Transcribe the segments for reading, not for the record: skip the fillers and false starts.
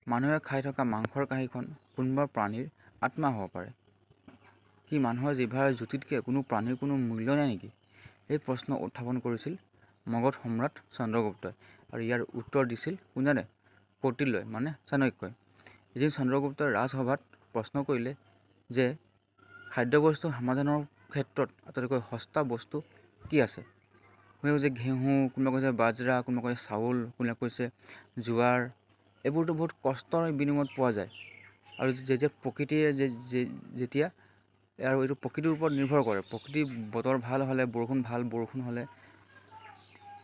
মানুহে খাই থকা মাংসৰ কাঁহীখন কোনোবা প্ৰাণীৰ আত্মা হ'ব পাৰে। কি মানুহৰ জিভাৰ জুতিতকৈ কোনো প্ৰাণীৰ কোনো মূল্য নাই নেকি? এই প্ৰশ্ন উত্থাপন কৰিছিল মগধ সম্ৰাট চন্দ্ৰগুপ্তই, আৰু ইয়াৰ উত্তৰ দিছিল কোন জানে? কৌটিল্যই মানে চাণক্যই। এদিন চন্দ্ৰগুপ্তই ৰাজসভাত প্ৰশ্ন কৰিলে যে খাদ্যবস্তু সমাধানৰ ক্ষেত্ৰত আটাইতকৈ সস্তা বস্তু কি আছে? কোনোবাই কৈছে ঘেঁহু, কোনোবাই কৈছে বাজৰা, কোনোবাই কৈছে চাউল, কোনোবাই কৈছে জোৱাৰ। এইবোৰতো বহুত কষ্টৰ বিনিময়ত পোৱা যায়, আৰু যেতিয়া প্ৰকৃতিয়ে যেতিয়া আৰু এইটো প্ৰকৃতিৰ ওপৰত নিৰ্ভৰ কৰে। প্ৰকৃতিৰ বতৰ ভাল হ'লে, বৰষুণ হ'লে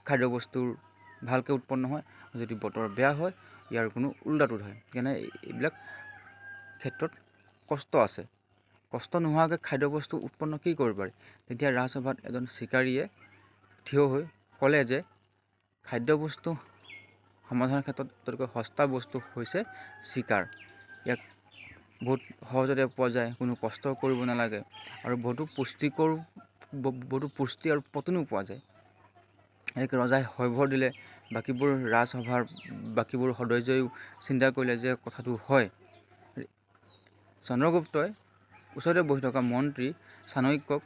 খাদ্যবস্তুৰ ভালকৈ উৎপন্ন হয়, যদি বতৰ বেয়া হয় ইয়াৰ কোনো উল্টাটো হয়। সেইকাৰণে এইবিলাক ক্ষেত্ৰত কষ্ট আছে। কষ্ট নোহোৱাকৈ খাদ্যবস্তু উৎপন্ন কি কৰিব পাৰি? তেতিয়া ৰাজসভাত এজন চিকাৰীয়ে থিয় হৈ ক'লে যে খাদ্যবস্তু সমাধানৰ ক্ষেত্ৰত আটাইতকৈ সস্তা বস্তু হৈছে চিকাৰ। ইয়াক বহুত সহজতে পোৱা যায়, কোনো কষ্ট কৰিব নালাগে, আৰু বহুতো পুষ্টি আৰু প্ৰটিনো পোৱা যায়। এনেকৈ ৰজাই হয়ভৰ দিলে। বাকীবোৰ ৰাজসভাৰ বাকীবোৰ সদস্যইও চিন্তা কৰিলে যে কথাটো হয়। চন্দ্ৰগুপ্তই ওচৰতে বহি থকা মন্ত্ৰী চাণক্যক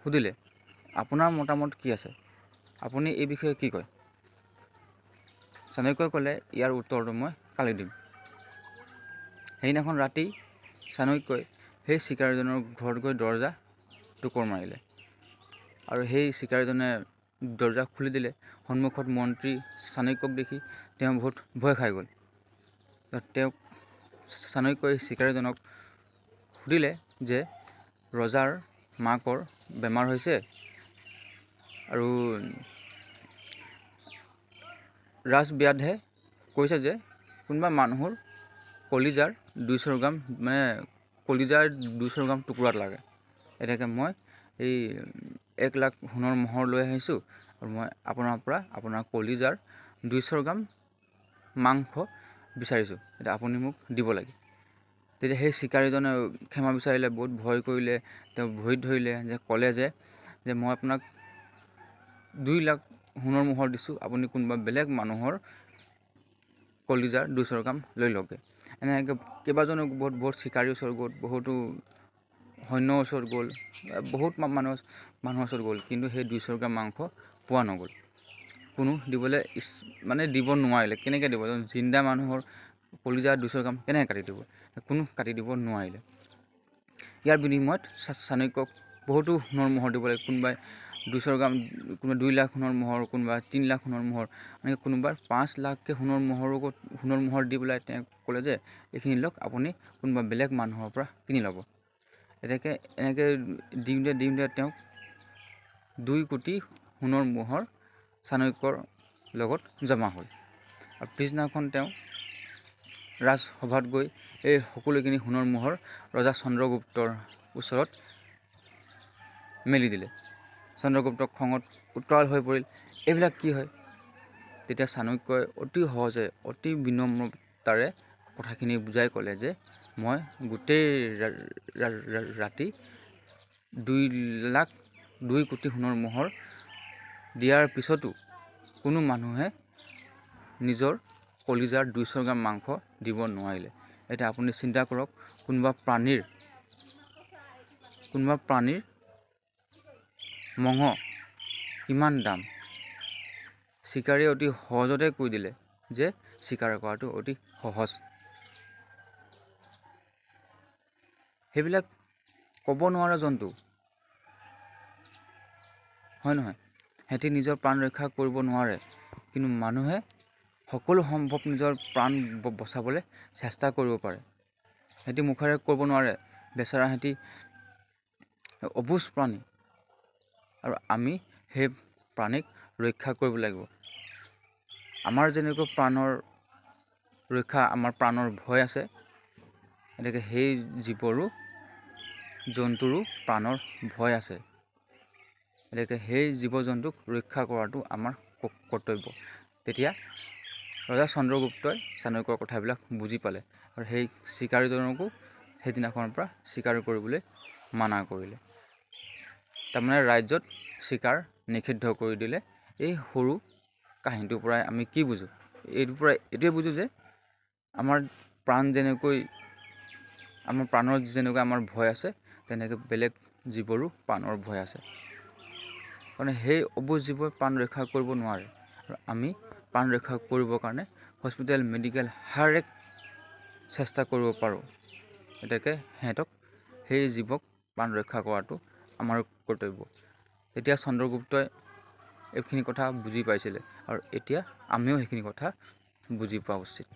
সুধিলে, আপোনাৰ মতামত কি আছে? আপুনি এই বিষয়ে কি কয়? চাণক্যই ক'লে, ইয়াৰ উত্তৰটো মই কালি দিম। সেইদিনাখন ৰাতি চাণক্যই সেই চিকাৰীজনৰ ঘৰত গৈ দৰজা টোকৰ মাৰিলে, আৰু সেই চিকাৰীজনে দৰজা খুলি দিলে। সন্মুখত মন্ত্ৰী চাণক্যক দেখি তেওঁ বহুত ভয় খাই গ'ল। চাণক্যই চিকাৰীজনক সুধিলে যে ৰজাৰ মাকৰ বেমাৰ হৈছে, আৰু ৰাজব্যাধে কৈছে যে কোনোবা মানুহৰ কলিজাৰ 200 গ্ৰাম কলিজাৰ 200 গ্ৰাম টুকুৰাত লাগে। এনেকৈ মই এই 1 লাখ সোণৰ মোহৰ লৈ আহিছোঁ, আৰু মই আপোনাৰ পৰা আপোনাৰ কলিজাৰ 200 গ্ৰাম মাংস বিচাৰিছোঁ, এতিয়া আপুনি মোক দিব লাগে। তেতিয়া সেই চিকাৰীজনে ক্ষমা বিচাৰিলে, বহুত ভয় কৰিলে, তেওঁ ভৰিত ধৰিলে, যে ক'লে যে মই আপোনাক 2 লাখ সোণৰ মোহৰ দিছোঁ, আপুনি কোনোবা বেলেগ মানুহৰ কলিজাৰ 200 গ্ৰাম লৈ লওঁকে। এনেকৈ কেইবাজনো বহুত চিকাৰীৰ ওচৰত গ'ল, বহুতো সৈন্যৰ ওচৰত গ'ল, বহুত মানুহৰ ওচৰত গ'ল, কিন্তু সেই 200 গ্ৰাম মাংস পোৱা নগ'ল। কোনো দিবলৈ দিব নোৱাৰিলে। কেনেকৈ দিব? জিন্দা মানুহৰ কলিজাৰ 200 গ্ৰাম কেনেকৈ কাটি দিব? কোনো কাটি দিব নোৱাৰিলে। ইয়াৰ বিনিময়ত চাণক্যক বহুতো সোণৰ মোহৰ দিব লাগে। কোনোবাই 200 গ্ৰাম, কোনোবাই 2 লাখ সোণৰ মোহৰ, কোনোবাই 3 লাখ সোণৰ মোহৰ, এনেকৈ কোনোবাই 5 লাখকৈ সোণৰ মোহৰ দি পেলাই তেওঁ ক'লে যে এইখিনি লওক, আপুনি কোনোবা বেলেগ মানুহৰ পৰা কিনি ল'ব। এনেকৈ দিওঁতে তেওঁক 2 কোটি সোণৰ মোহৰ চাণক্যৰ লগত জমা হ'ল। আৰু পিছদিনাখন তেওঁ ৰাজসভাত গৈ এই সকলোখিনি সোণৰ মোহৰ ৰজা চন্দ্ৰগুপ্তৰ ওচৰত মেলি দিলে। চন্দ্ৰগুপ্ত খঙত উত্তাল হৈ পৰিল। এইবিলাক কি হয়? তেতিয়া চাণক্যই অতি সহজে, অতি বিনম্ৰতাৰে কথাখিনি বুজাই ক'লে যে মই গোটেই ৰাতি 2 কোটি সোণৰ মোহৰ দিয়াৰ পিছতো কোনো মানুহে নিজৰ কলিজাৰ 200 গ্ৰাম মাংস দিব নোৱাৰিলে। এতিয়া আপুনি চিন্তা কৰক, কোনোবা প্ৰাণীৰ মঙহ কিমান দাম। চিকাৰীয়ে অতি সহজতে কৈ দিলে যে চিকাৰ কৰাটো অতি সহজ। সেইবিলাক ক'ব নোৱাৰা জন্তু, হয় নহয়? সিহঁতি নিজৰ প্ৰাণ ৰক্ষা কৰিব নোৱাৰে, কিন্তু মানুহে সকলো সম্ভৱ নিজৰ প্ৰাণ বচাবলৈ চেষ্টা কৰিব পাৰে। সিহঁতি মুখেৰে ক'ব নোৱাৰে, বেচেৰা সিহঁতি অবুজ প্ৰাণী, আৰু আমি সেই প্ৰাণীক ৰক্ষা কৰিব লাগিব। আমাৰ যেনেকৈ প্ৰাণৰ ৰক্ষা, আমাৰ প্ৰাণৰ ভয় আছে, এনেকৈ সেই জন্তুৰো প্ৰাণৰ ভয় আছে। এনেকৈ সেই জীৱ জন্তুক ৰক্ষা কৰাটো আমাৰ কৰ্তব্য। তেতিয়া ৰজা চন্দ্ৰগুপ্তই চাণক্যৰ কথাবিলাক বুজি পালে, আৰু সেই চিকাৰীজনকো সেইদিনাখনৰ পৰা চিকাৰ কৰিবলৈ মানা কৰিলে। তাৰমানে ৰাজ্যত চিকাৰ নিষিদ্ধ কৰি দিলে। এই সৰু কাহিনীটোৰ পৰাই আমি কি বুজোঁ? এইটোৱে বুজোঁ যে আমাৰ প্ৰাণ যেনেকৈ আমাৰ প্ৰাণৰ যেনেকৈ আমাৰ ভয় আছে, তেনেকৈ বেলেগ জীৱৰো প্ৰাণৰ ভয় আছে। কাৰণ সেই অবুজ জীৱই প্ৰাণ ৰক্ষা কৰিব নোৱাৰে। আৰু আমি প্ৰাণ ৰক্ষা কৰিবৰ কাৰণে হস্পিটেল, মেডিকেল হৰ এক চেষ্টা কৰিব পাৰোঁ। গতিকে সিহঁতক, সেই জীৱক প্ৰাণ ৰক্ষা কৰাটো আমাৰ কৰ্তব্য। তেতিয়া চন্দ্ৰগুপ্তই এইখিনি কথা বুজি পাইছিলে, আৰু এতিয়া আমিও সেইখিনি কথা বুজি পোৱা উচিত।